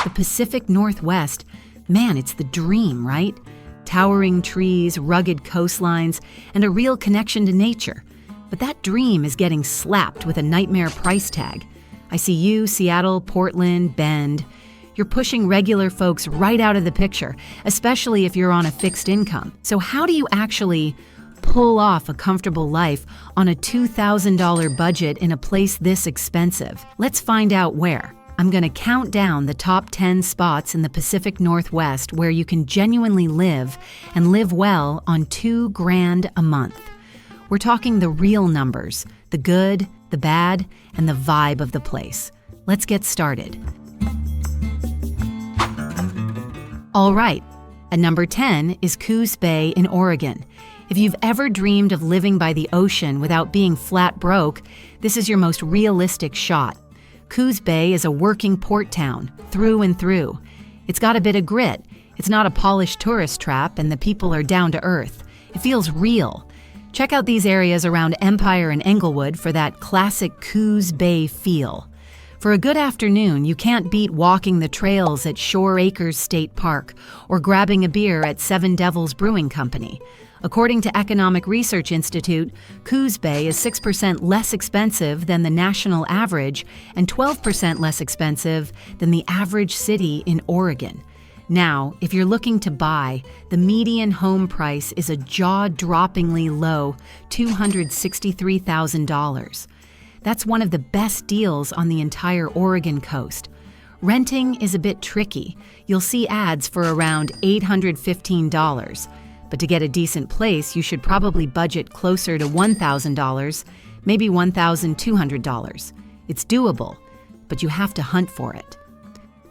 The Pacific Northwest, man, it's the dream, right? Towering trees, rugged coastlines, and a real connection to nature. But that dream is getting slapped with a nightmare price tag. I see you, Seattle, Portland, Bend. You're pushing regular folks right out of the picture, especially if you're on a fixed income. So how do you actually pull off a comfortable life on a $2,000 budget in a place this expensive? Let's find out where. I'm going to count down the top 10 spots in the Pacific Northwest where you can genuinely live and live well on $2,000 a month. We're talking the real numbers, the good, the bad, and the vibe of the place. Let's get started. All right, at number 10 is Coos Bay in Oregon. If you've ever dreamed of living by the ocean without being flat broke, this is your most realistic shot. Coos Bay is a working port town, through and through. It's got a bit of grit. It's not a polished tourist trap, and the people are down to earth. It feels real. Check out these areas around Empire and Englewood for that classic Coos Bay feel. For a good afternoon, you can't beat walking the trails at Shore Acres State Park or grabbing a beer at Seven Devils Brewing Company. According to Economic Research Institute, Coos Bay is 6% less expensive than the national average and 12% less expensive than the average city in Oregon. Now, if you're looking to buy, the median home price is a jaw-droppingly low $263,000. That's one of the best deals on the entire Oregon coast. Renting is a bit tricky. You'll see ads for around $815. But to get a decent place, you should probably budget closer to $1,000, maybe $1,200. It's doable, but you have to hunt for it.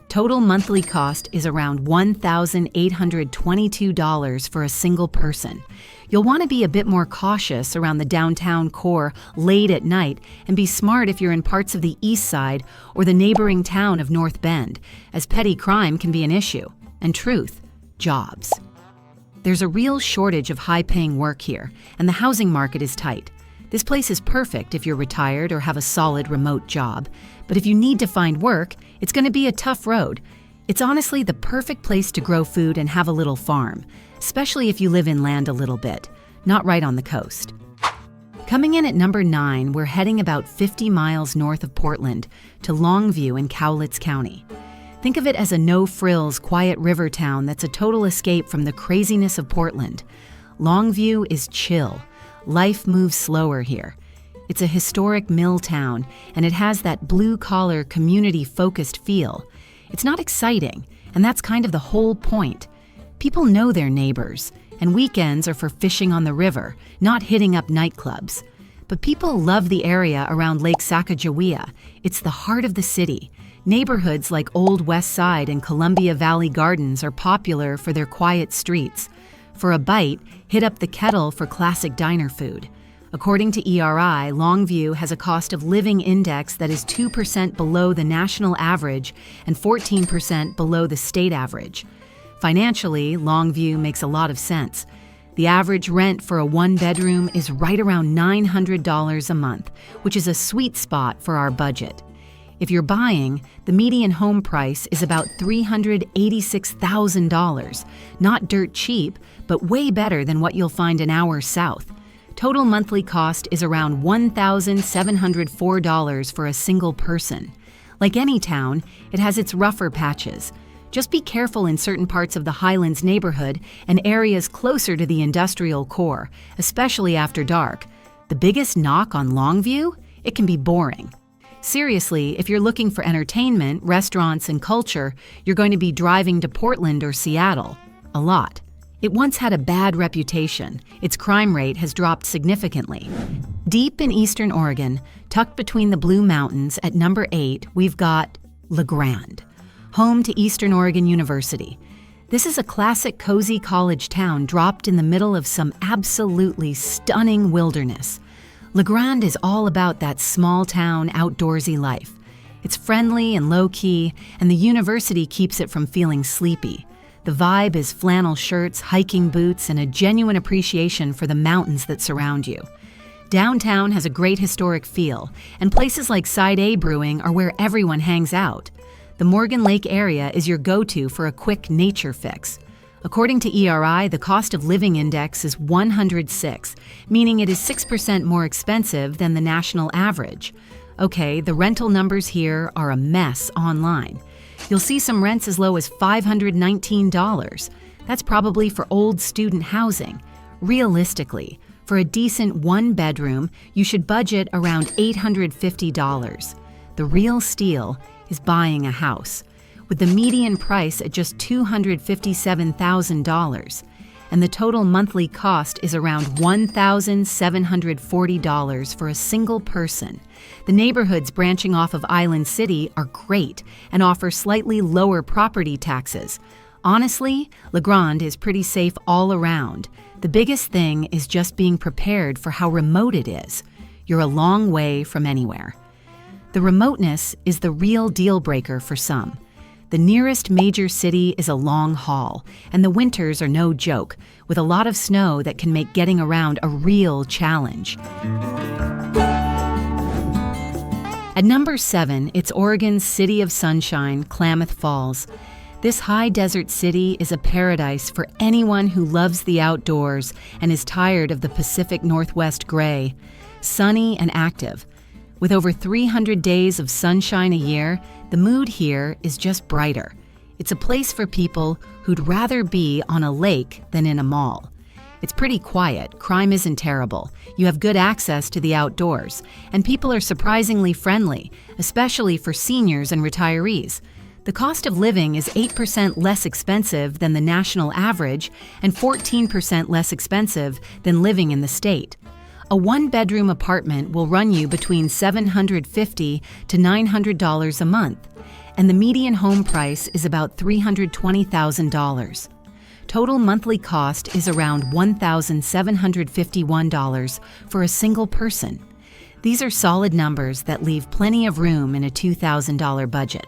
Total monthly cost is around $1,822 for a single person. You'll want to be a bit more cautious around the downtown core late at night and be smart if you're in parts of the east side or the neighboring town of North Bend, as petty crime can be an issue. And truth, jobs. There's a real shortage of high-paying work here, and the housing market is tight. This place is perfect if you're retired or have a solid remote job, but if you need to find work, it's going to be a tough road. It's honestly the perfect place to grow food and have a little farm, especially if you live inland a little bit, not right on the coast. Coming in at number 9, we're heading about 50 miles north of Portland to Longview in Cowlitz County. Think of it as a no-frills, quiet river town that's a total escape from the craziness of Portland. Longview is chill. Life moves slower here. It's a historic mill town, and it has that blue-collar, community-focused feel. It's not exciting, and that's kind of the whole point. People know their neighbors, and weekends are for fishing on the river, not hitting up nightclubs. But people love the area around Lake Sacagawea. It's the heart of the city. Neighborhoods like Old West Side and Columbia Valley Gardens are popular for their quiet streets. For a bite, hit up the Kettle for classic diner food. According to ERI, Longview has a cost of living index that is 2% below the national average and 14% below the state average. Financially, Longview makes a lot of sense. The average rent for a one-bedroom is right around $900 a month, which is a sweet spot for our budget. If you're buying, the median home price is about $386,000. Not dirt cheap, but way better than what you'll find an hour south. Total monthly cost is around $1,704 for a single person. Like any town, it has its rougher patches. Just be careful in certain parts of the Highlands neighborhood and areas closer to the industrial core, especially after dark. The biggest knock on Longview? It can be boring. Seriously, if you're looking for entertainment, restaurants, and culture, you're going to be driving to Portland or Seattle. A lot. It once had a bad reputation. Its crime rate has dropped significantly. Deep in eastern Oregon, tucked between the Blue Mountains at number 8, we've got Grande, home to Eastern Oregon University. This is a classic cozy college town dropped in the middle of some absolutely stunning wilderness. Grande is all about that small-town, outdoorsy life. It's friendly and low-key, and the university keeps it from feeling sleepy. The vibe is flannel shirts, hiking boots, and a genuine appreciation for the mountains that surround you. Downtown has a great historic feel, and places like Side A Brewing are where everyone hangs out. The Morgan Lake area is your go-to for a quick nature fix. According to ERI, the cost of living index is 106, meaning it is 6% more expensive than the national average. Okay, the rental numbers here are a mess online. You'll see some rents as low as $519. That's probably for old student housing. Realistically, for a decent one-bedroom, you should budget around $850. The real steal is buying a house, with the median price at just $257,000, and the total monthly cost is around $1,740 for a single person. The neighborhoods branching off of Island City are great and offer slightly lower property taxes. Honestly, Grande is pretty safe all around. The biggest thing is just being prepared for how remote it is. You're a long way from anywhere. The remoteness is the real deal breaker for some. The nearest major city is a long haul, and the winters are no joke, with a lot of snow that can make getting around a real challenge. At number 7, it's Oregon's City of Sunshine, Klamath Falls. This high desert city is a paradise for anyone who loves the outdoors and is tired of the Pacific Northwest gray. Sunny and active. With over 300 days of sunshine a year, the mood here is just brighter. It's a place for people who'd rather be on a lake than in a mall. It's pretty quiet, crime isn't terrible, you have good access to the outdoors, and people are surprisingly friendly, especially for seniors and retirees. The cost of living is 8% less expensive than the national average and 14% less expensive than living in the state. A one-bedroom apartment will run you between $750 to $900 a month, and the median home price is about $320,000. Total monthly cost is around $1,751 for a single person. These are solid numbers that leave plenty of room in a $2,000 budget.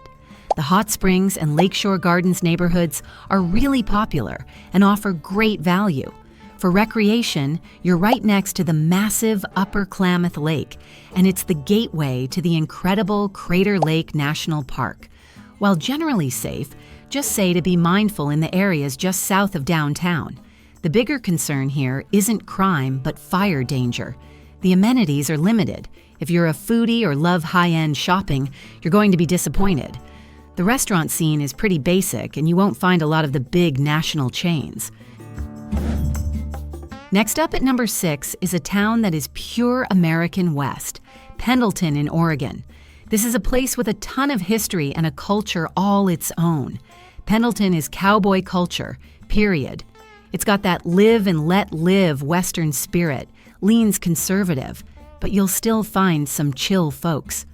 The Hot Springs and Lakeshore Gardens neighborhoods are really popular and offer great value. For recreation, you're right next to the massive Upper Klamath Lake, and it's the gateway to the incredible Crater Lake National Park. While generally safe, just say to be mindful in the areas just south of downtown. The bigger concern here isn't crime, but fire danger. The amenities are limited. If you're a foodie or love high-end shopping, you're going to be disappointed. The restaurant scene is pretty basic, and you won't find a lot of the big national chains. Next up at number 6 is a town that is pure American West, Pendleton in Oregon. This is a place with a ton of history and a culture all its own. Pendleton is cowboy culture, period. It's got that live and let live Western spirit, leans conservative, but you'll still find some chill folks.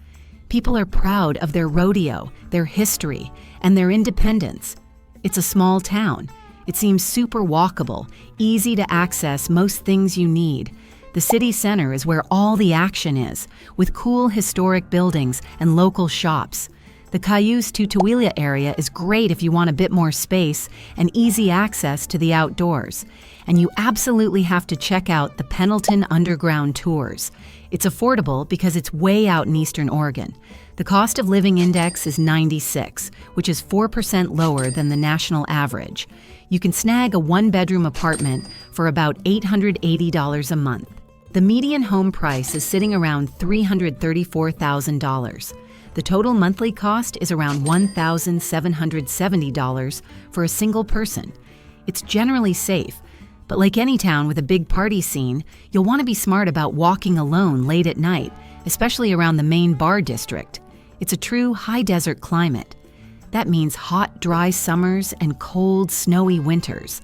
People are proud of their rodeo, their history, and their independence. It's a small town. It seems super walkable, easy to access most things you need. The city center is where all the action is, with cool historic buildings and local shops. The Cayuse to Tooele area is great if you want a bit more space and easy access to the outdoors. And you absolutely have to check out the Pendleton Underground Tours. It's affordable because it's way out in eastern Oregon. The cost of living index is 96, which is 4% lower than the national average. You can snag a one-bedroom apartment for about $880 a month. The median home price is sitting around $334,000. The total monthly cost is around $1,770 for a single person. It's generally safe, but like any town with a big party scene, you'll want to be smart about walking alone late at night, especially around the main bar district. It's a true high desert climate. That means hot, dry summers and cold, snowy winters.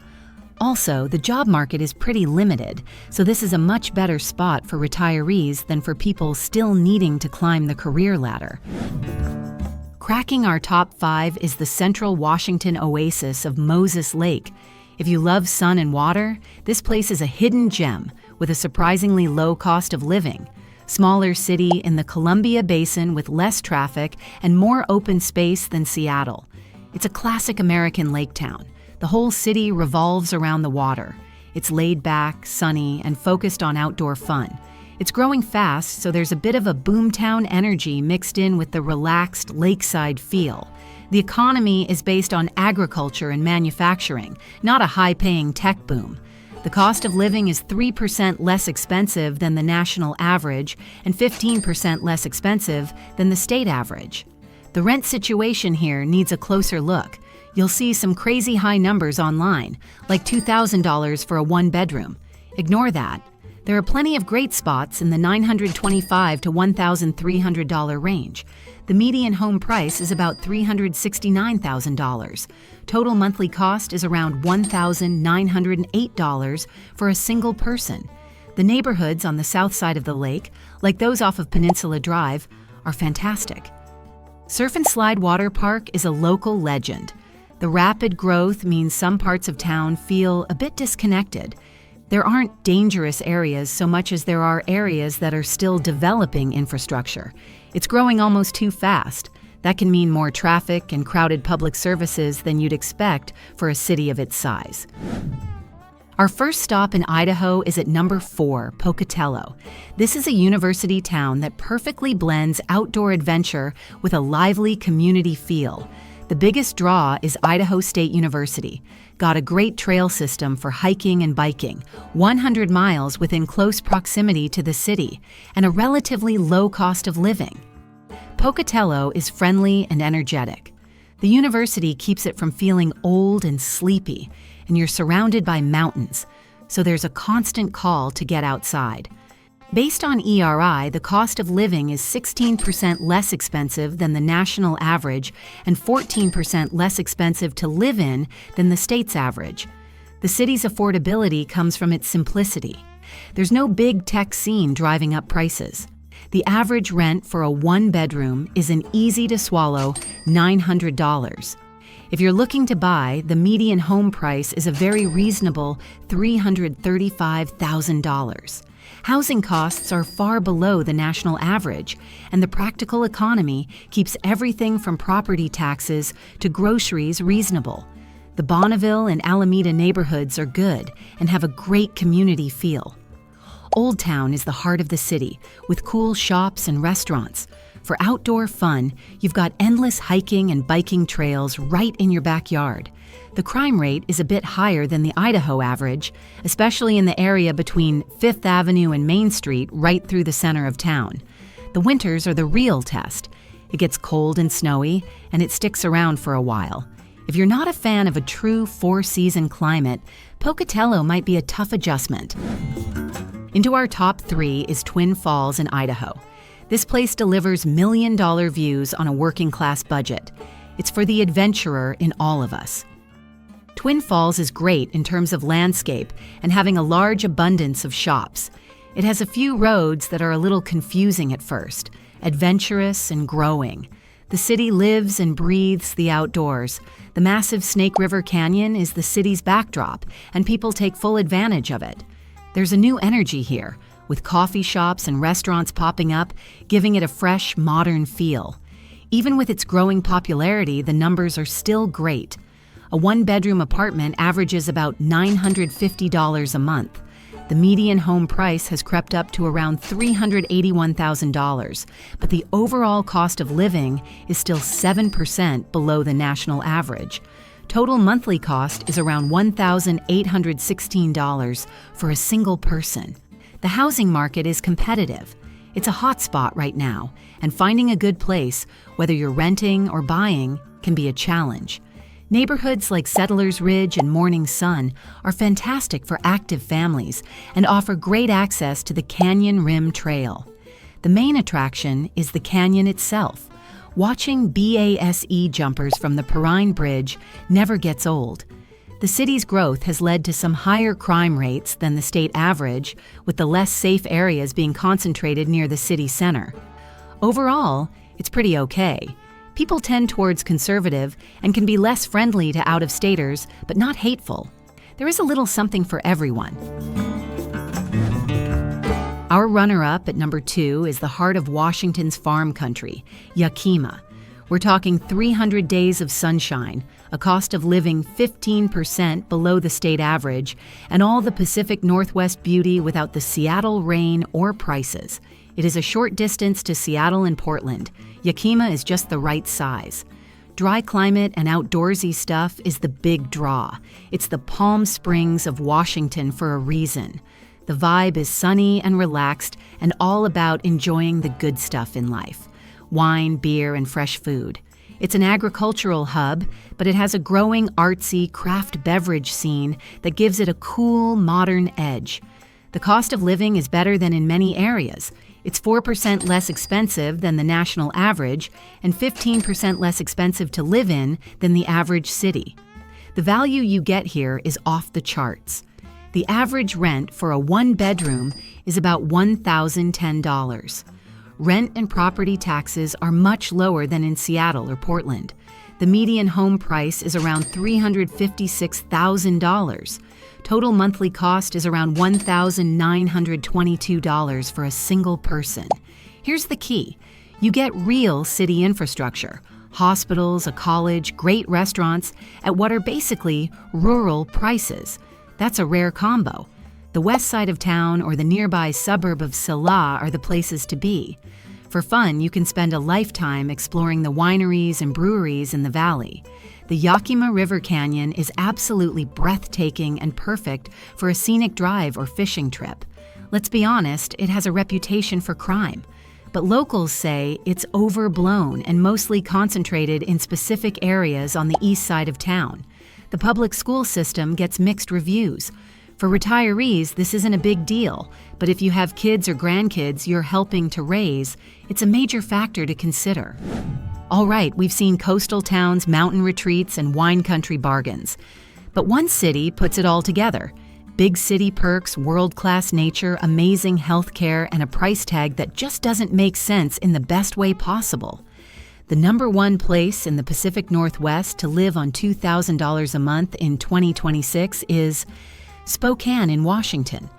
Also, the job market is pretty limited, so this is a much better spot for retirees than for people still needing to climb the career ladder. Cracking our top 5 is the central Washington oasis of Moses Lake. If you love sun and water, this place is a hidden gem with a surprisingly low cost of living. Smaller city in the Columbia Basin with less traffic and more open space than Seattle. It's a classic American lake town. The whole city revolves around the water. It's laid back, sunny, and focused on outdoor fun. It's growing fast, so there's a bit of a boomtown energy mixed in with the relaxed lakeside feel. The economy is based on agriculture and manufacturing, not a high-paying tech boom. The cost of living is 3% less expensive than the national average and 15% less expensive than the state average. The rent situation here needs a closer look. You'll see some crazy high numbers online, like $2,000 for a one-bedroom. Ignore that. There are plenty of great spots in the $925 to $1,300 range. The median home price is about $369,000. Total monthly cost is around $1,908 for a single person. The neighborhoods on the south side of the lake, like those off of Peninsula Drive, are fantastic. Surf and Slide Water Park is a local legend. The rapid growth means some parts of town feel a bit disconnected. There aren't dangerous areas so much as there are areas that are still developing infrastructure. It's growing almost too fast. That can mean more traffic and crowded public services than you'd expect for a city of its size. Our first stop in Idaho is at number 4, Pocatello. This is a university town that perfectly blends outdoor adventure with a lively community feel. The biggest draw is Idaho State University. Got a great trail system for hiking and biking, 100 miles within close proximity to the city, and a relatively low cost of living. Pocatello is friendly and energetic. The university keeps it from feeling old and sleepy, and you're surrounded by mountains, so there's a constant call to get outside. Based on ERI, the cost of living is 16% less expensive than the national average and 14% less expensive to live in than the state's average. The city's affordability comes from its simplicity. There's no big tech scene driving up prices. The average rent for a one-bedroom is an easy-to-swallow $900. If you're looking to buy, the median home price is a very reasonable $335,000. Housing costs are far below the national average, and the practical economy keeps everything from property taxes to groceries reasonable. The Bonneville and Alameda neighborhoods are good and have a great community feel. Old Town is the heart of the city, with cool shops and restaurants. For outdoor fun, you've got endless hiking and biking trails right in your backyard. The crime rate is a bit higher than the Idaho average, especially in the area between 5th Avenue and Main Street right through the center of town. The winters are the real test. It gets cold and snowy, and it sticks around for a while. If you're not a fan of a true four-season climate, Pocatello might be a tough adjustment. Into our top 3 is Twin Falls in Idaho. This place delivers million-dollar views on a working-class budget. It's for the adventurer in all of us. Twin Falls is great in terms of landscape and having a large abundance of shops. It has a few roads that are a little confusing at first, adventurous and growing. The city lives and breathes the outdoors. The massive Snake River Canyon is the city's backdrop, and people take full advantage of it. There's a new energy here, with coffee shops and restaurants popping up, giving it a fresh, modern feel. Even with its growing popularity, the numbers are still great. A one-bedroom apartment averages about $950 a month. The median home price has crept up to around $381,000, but the overall cost of living is still 7% below the national average. Total monthly cost is around $1,816 for a single person. The housing market is competitive. It's a hot spot right now, and finding a good place, whether you're renting or buying, can be a challenge. Neighborhoods like Settlers Ridge and Morning Sun are fantastic for active families and offer great access to the Canyon Rim Trail. The main attraction is the canyon itself. Watching BASE jumpers from the Perrine Bridge never gets old. The city's growth has led to some higher crime rates than the state average, with the less safe areas being concentrated near the city center. Overall, it's pretty okay. People tend towards conservative and can be less friendly to out-of-staters, but not hateful. There is a little something for everyone. Our runner-up at number 2 is the heart of Washington's farm country, Yakima. We're talking 300 days of sunshine, a cost of living 15% below the state average, and all the Pacific Northwest beauty without the Seattle rain or prices. It is a short distance to Seattle and Portland. Yakima is just the right size. Dry climate and outdoorsy stuff is the big draw. It's the Palm Springs of Washington for a reason. The vibe is sunny and relaxed and all about enjoying the good stuff in life. Wine, beer, and fresh food. It's an agricultural hub, but it has a growing artsy craft beverage scene that gives it a cool, modern edge. The cost of living is better than in many areas. It's 4% less expensive than the national average and 15% less expensive to live in than the average city. The value you get here is off the charts. The average rent for a one-bedroom is about $1,010. Rent and property taxes are much lower than in Seattle or Portland. The median home price is around $356,000. Total monthly cost is around $1,922 for a single person. Here's the key. You get real city infrastructure, hospitals, a college, great restaurants at what are basically rural prices. That's a rare combo. The west side of town or the nearby suburb of Silla are the places to be. For fun, you can spend a lifetime exploring the wineries and breweries in the valley. The Yakima River Canyon is absolutely breathtaking and perfect for a scenic drive or fishing trip. Let's be honest, it has a reputation for crime. But locals say it's overblown and mostly concentrated in specific areas on the east side of town. The public school system gets mixed reviews. For retirees, this isn't a big deal, but if you have kids or grandkids you're helping to raise, it's a major factor to consider. All right, we've seen coastal towns, mountain retreats, and wine country bargains. But one city puts it all together. Big city perks, world-class nature, amazing health care, and a price tag that just doesn't make sense in the best way possible. The number one place in the Pacific Northwest to live on $2,000 a month in 2026 is Spokane in Washington.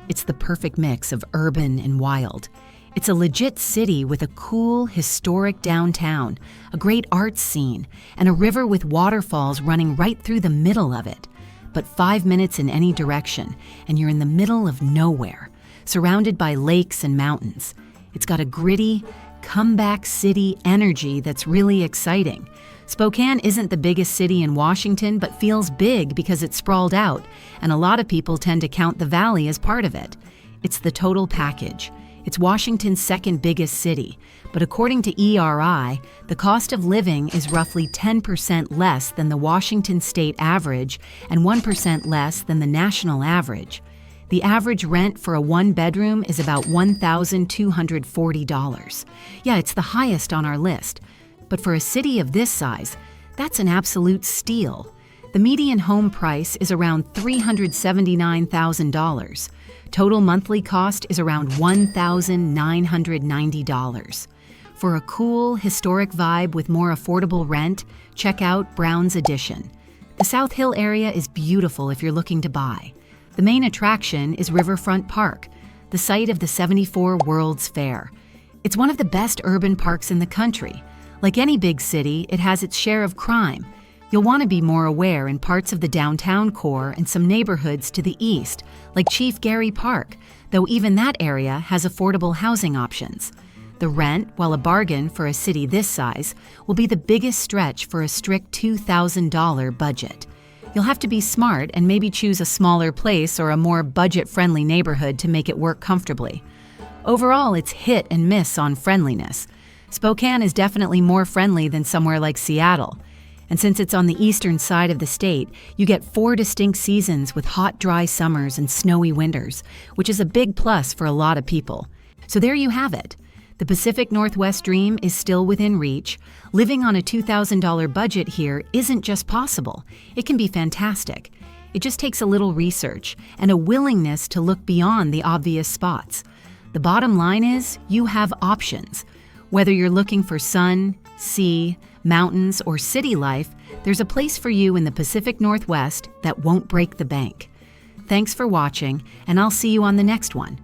It's the perfect mix of urban and wild. It's a legit city with a cool, historic downtown, a great arts scene, and a river with waterfalls running right through the middle of it. But 5 minutes in any direction, and you're in the middle of nowhere, surrounded by lakes and mountains. It's got a gritty, comeback city energy that's really exciting. Spokane isn't the biggest city in Washington, but feels big because it's sprawled out, and a lot of people tend to count the valley as part of it. It's the total package. It's Washington's second biggest city, but according to ERI, the cost of living is roughly 10% less than the Washington state average and 1% less than the national average. The average rent for a one-bedroom is about $1,240. Yeah, it's the highest on our list. But for a city of this size, that's an absolute steal. The median home price is around $379,000. Total monthly cost is around $1,990. For a cool, historic vibe with more affordable rent, check out Brown's Addition. The South Hill area is beautiful if you're looking to buy. The main attraction is Riverfront Park, the site of the '74 World's Fair. It's one of the best urban parks in the country. Like any big city, it has its share of crime. You'll want to be more aware in parts of the downtown core and some neighborhoods to the east, like Chief Gary Park, though even that area has affordable housing options. The rent, while a bargain for a city this size, will be the biggest stretch for a strict $2,000 budget. You'll have to be smart and maybe choose a smaller place or a more budget-friendly neighborhood to make it work comfortably. Overall, it's hit and miss on friendliness. Spokane is definitely more friendly than somewhere like Seattle. And since it's on the eastern side of the state, you get 4 distinct seasons with hot, dry summers and snowy winters, which is a big plus for a lot of people. So there you have it. The Pacific Northwest dream is still within reach. Living on a $2,000 budget here isn't just possible. It can be fantastic. It just takes a little research and a willingness to look beyond the obvious spots. The bottom line is you have options. Whether you're looking for sun, sea, mountains, or city life, there's a place for you in the Pacific Northwest that won't break the bank. Thanks for watching, and I'll see you on the next one.